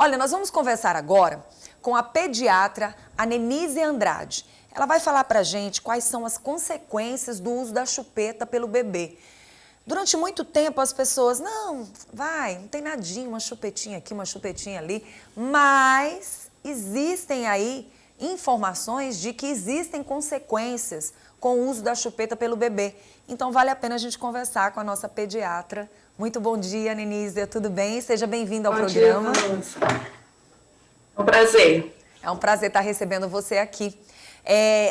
Olha, nós vamos conversar agora com a pediatra Anelise Andrade. Ela vai falar pra gente quais são as consequências do uso da chupeta pelo bebê. Durante muito tempo as pessoas, não tem nadinha, uma chupetinha aqui, uma chupetinha ali, mas existem aí informações de que existem consequências com o uso da chupeta pelo bebê. Então vale a pena a gente conversar com a nossa pediatra. Muito bom dia, Anísia, tudo bem? Seja bem-vinda ao programa. Bom dia, é um prazer. É um prazer estar recebendo você aqui.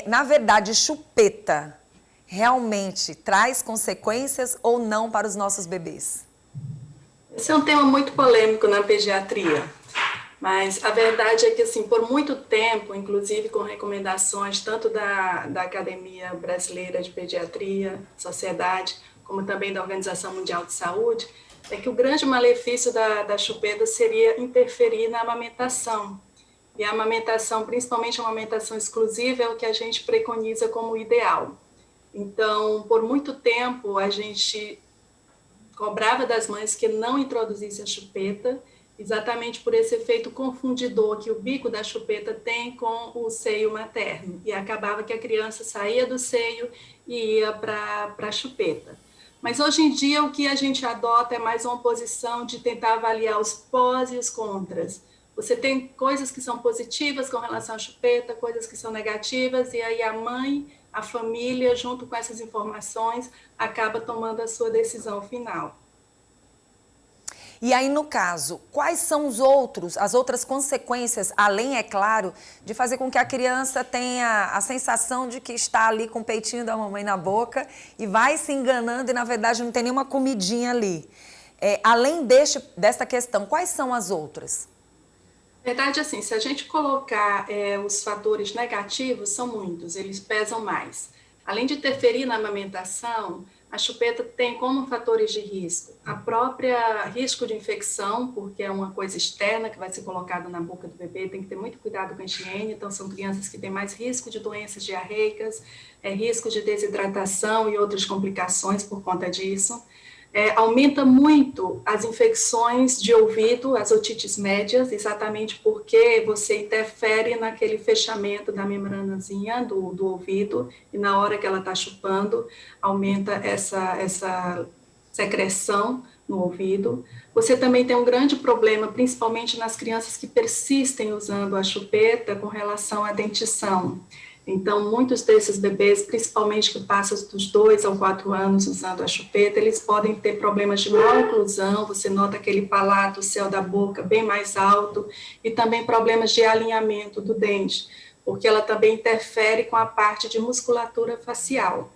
Na verdade, chupeta realmente traz consequências ou não para os nossos bebês? Esse é um tema muito polêmico na pediatria, mas a verdade é que, assim, por muito tempo, inclusive com recomendações tanto da Academia Brasileira de Pediatria, Sociedade, como também da Organização Mundial de Saúde, é que o grande malefício da chupeta seria interferir na amamentação. E a amamentação, principalmente a amamentação exclusiva, é o que a gente preconiza como ideal. Então, por muito tempo, a gente cobrava das mães que não introduzisse a chupeta, exatamente por esse efeito confundidor que o bico da chupeta tem com o seio materno. E acabava que a criança saía do seio e ia para a chupeta. Mas hoje em dia o que a gente adota é mais uma posição de tentar avaliar os pós e os contras. Você tem coisas que são positivas com relação à chupeta, coisas que são negativas, e aí a mãe, a família, junto com essas informações, acaba tomando a sua decisão final. E aí, no caso, quais são as outras consequências, além, é claro, de fazer com que a criança tenha a sensação de que está ali com o peitinho da mamãe na boca e vai se enganando e, na verdade, não tem nenhuma comidinha ali. Além desta questão, quais são as outras? Verdade, assim, se a gente colocar os fatores negativos, são muitos, eles pesam mais. Além de interferir na amamentação, a chupeta tem como fatores de risco a própria risco de infecção, porque é uma coisa externa que vai ser colocada na boca do bebê, tem que ter muito cuidado com a higiene, então são crianças que têm mais risco de doenças diarreicas, risco de desidratação e outras complicações por conta disso. Aumenta muito as infecções de ouvido, as otites médias, exatamente porque você interfere naquele fechamento da membranazinha do ouvido, e na hora que ela está chupando, aumenta essa secreção no ouvido. Você também tem um grande problema, principalmente nas crianças que persistem usando a chupeta com relação à dentição. Então, muitos desses bebês, principalmente que passam dos 2 aos 4 anos usando a chupeta, eles podem ter problemas de malooclusão, você nota aquele palato, o céu da boca bem mais alto, e também problemas de alinhamento do dente, porque ela também interfere com a parte de musculatura facial.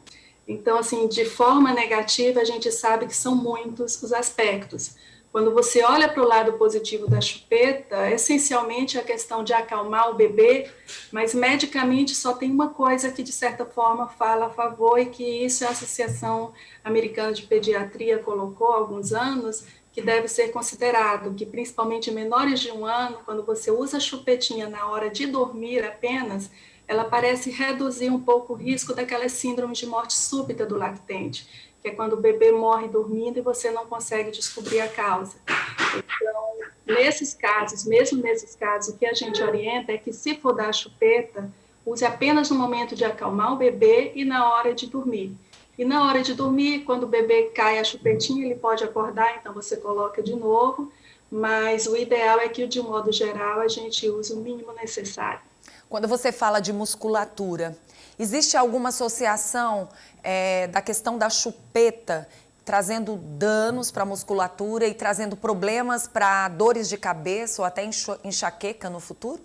Então, assim, de forma negativa, a gente sabe que são muitos os aspectos. Quando você olha para o lado positivo da chupeta, essencialmente a questão de acalmar o bebê, mas medicamente só tem uma coisa que, de certa forma, fala a favor, e que isso a Associação Americana de Pediatria colocou há alguns anos, que deve ser considerado, que principalmente menores de 1 ano, quando você usa a chupetinha na hora de dormir apenas, ela parece reduzir um pouco o risco daquelas síndromes de morte súbita do lactente, que é quando o bebê morre dormindo e você não consegue descobrir a causa. Então, mesmo nesses casos, o que a gente orienta é que, se for dar a chupeta, use apenas no momento de acalmar o bebê e na hora de dormir. E na hora de dormir, quando o bebê cai a chupetinha, ele pode acordar, então você coloca de novo, mas o ideal é que, de um modo geral, a gente use o mínimo necessário. Quando você fala de musculatura, existe alguma associação da questão da chupeta trazendo danos para a musculatura e trazendo problemas para dores de cabeça ou até enxaqueca no futuro?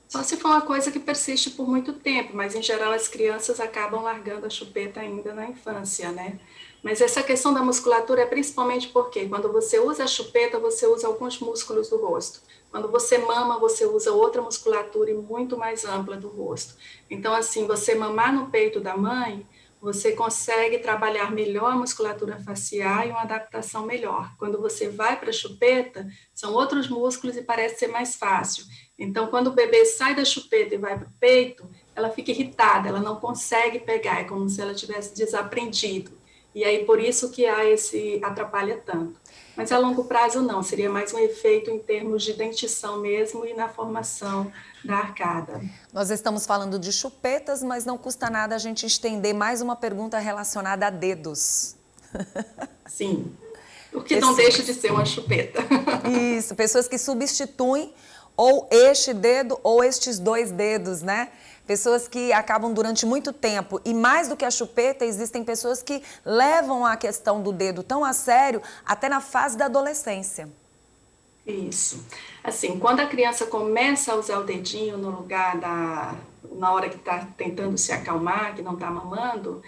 Só se for uma coisa que persiste por muito tempo, mas em geral as crianças acabam largando a chupeta ainda na infância, né? Mas essa questão da musculatura é principalmente porque quando você usa a chupeta, você usa alguns músculos do rosto. Quando você mama, você usa outra musculatura e muito mais ampla do rosto. Então, assim, você mamar no peito da mãe, você consegue trabalhar melhor a musculatura facial e uma adaptação melhor. Quando você vai para a chupeta, são outros músculos e parece ser mais fácil. Então, quando o bebê sai da chupeta e vai para o peito, ela fica irritada, ela não consegue pegar, é como se ela tivesse desaprendido. E aí por isso que há esse atrapalha tanto. Mas a longo prazo não, seria mais um efeito em termos de dentição mesmo e na formação da arcada. Nós estamos falando de chupetas, mas não custa nada a gente estender mais uma pergunta relacionada a dedos. Sim, o que não deixa de ser uma chupeta. Isso, pessoas que substituem ou este dedo ou estes dois dedos, né? Pessoas que acabam durante muito tempo, e mais do que a chupeta, existem pessoas que levam a questão do dedo tão a sério até na fase da adolescência. Isso. Assim, quando a criança começa a usar o dedinho no lugar na hora que está tentando se acalmar, que não está mamando,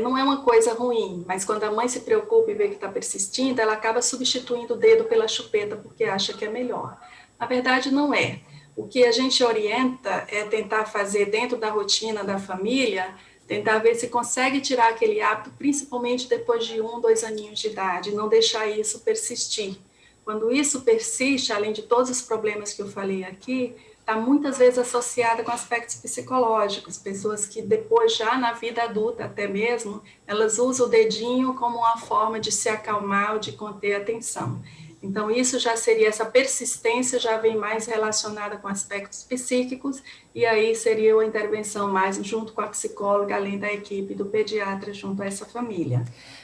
não é uma coisa ruim, mas quando a mãe se preocupa e vê que está persistindo, ela acaba substituindo o dedo pela chupeta, porque acha que é melhor. Na verdade, não é. O que a gente orienta é tentar fazer dentro da rotina da família, tentar ver se consegue tirar aquele hábito, principalmente depois de 1, 2 aninhos de idade, não deixar isso persistir. Quando isso persiste, além de todos os problemas que eu falei aqui, está muitas vezes associada com aspectos psicológicos, pessoas que depois, já na vida adulta até mesmo, elas usam o dedinho como uma forma de se acalmar ou de conter a tensão. Então, isso já seria, essa persistência já vem mais relacionada com aspectos psíquicos, e aí seria uma intervenção mais junto com a psicóloga, além da equipe do pediatra, junto a essa família.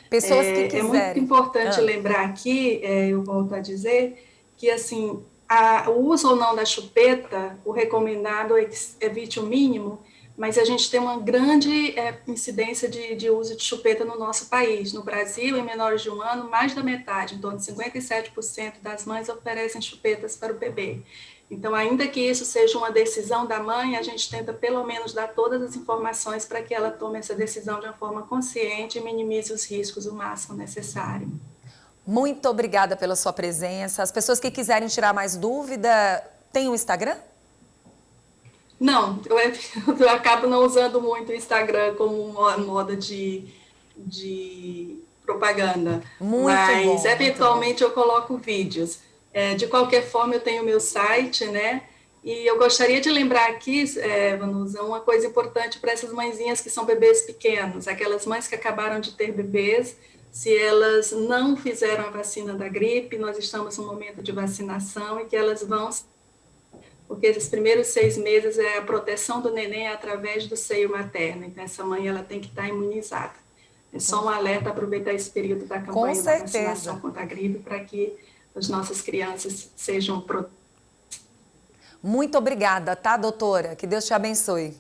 Pessoas que É muito quiserem. importante lembrar aqui, eu volto a dizer, que assim, o uso ou não da chupeta, o recomendado é que evite o mínimo, mas a gente tem uma grande incidência de uso de chupeta no nosso país. No Brasil, em menores de 1 ano, mais da metade, em torno de 57% das mães oferecem chupetas para o bebê. Então, ainda que isso seja uma decisão da mãe, a gente tenta pelo menos dar todas as informações para que ela tome essa decisão de uma forma consciente e minimize os riscos o máximo necessário. Muito obrigada pela sua presença. As pessoas que quiserem tirar mais dúvida, tem o Instagram? Não, eu acabo não usando muito o Instagram como uma moda de propaganda, Muito mas bom, muito bom. eventualmente eu coloco vídeos. De qualquer forma, eu tenho o meu site, né? E eu gostaria de lembrar aqui, Vanusa, uma coisa importante para essas mãezinhas que são bebês pequenos, aquelas mães que acabaram de ter bebês, se elas não fizeram a vacina da gripe, nós estamos no momento de vacinação e que elas vão, porque esses primeiros 6 meses é a proteção do neném através do seio materno, então essa mãe ela tem que estar imunizada. É só um alerta, aproveitar esse período da campanha da vacinação contra a gripe para que as nossas crianças sejam protegidas. Muito obrigada, tá, doutora? Que Deus te abençoe.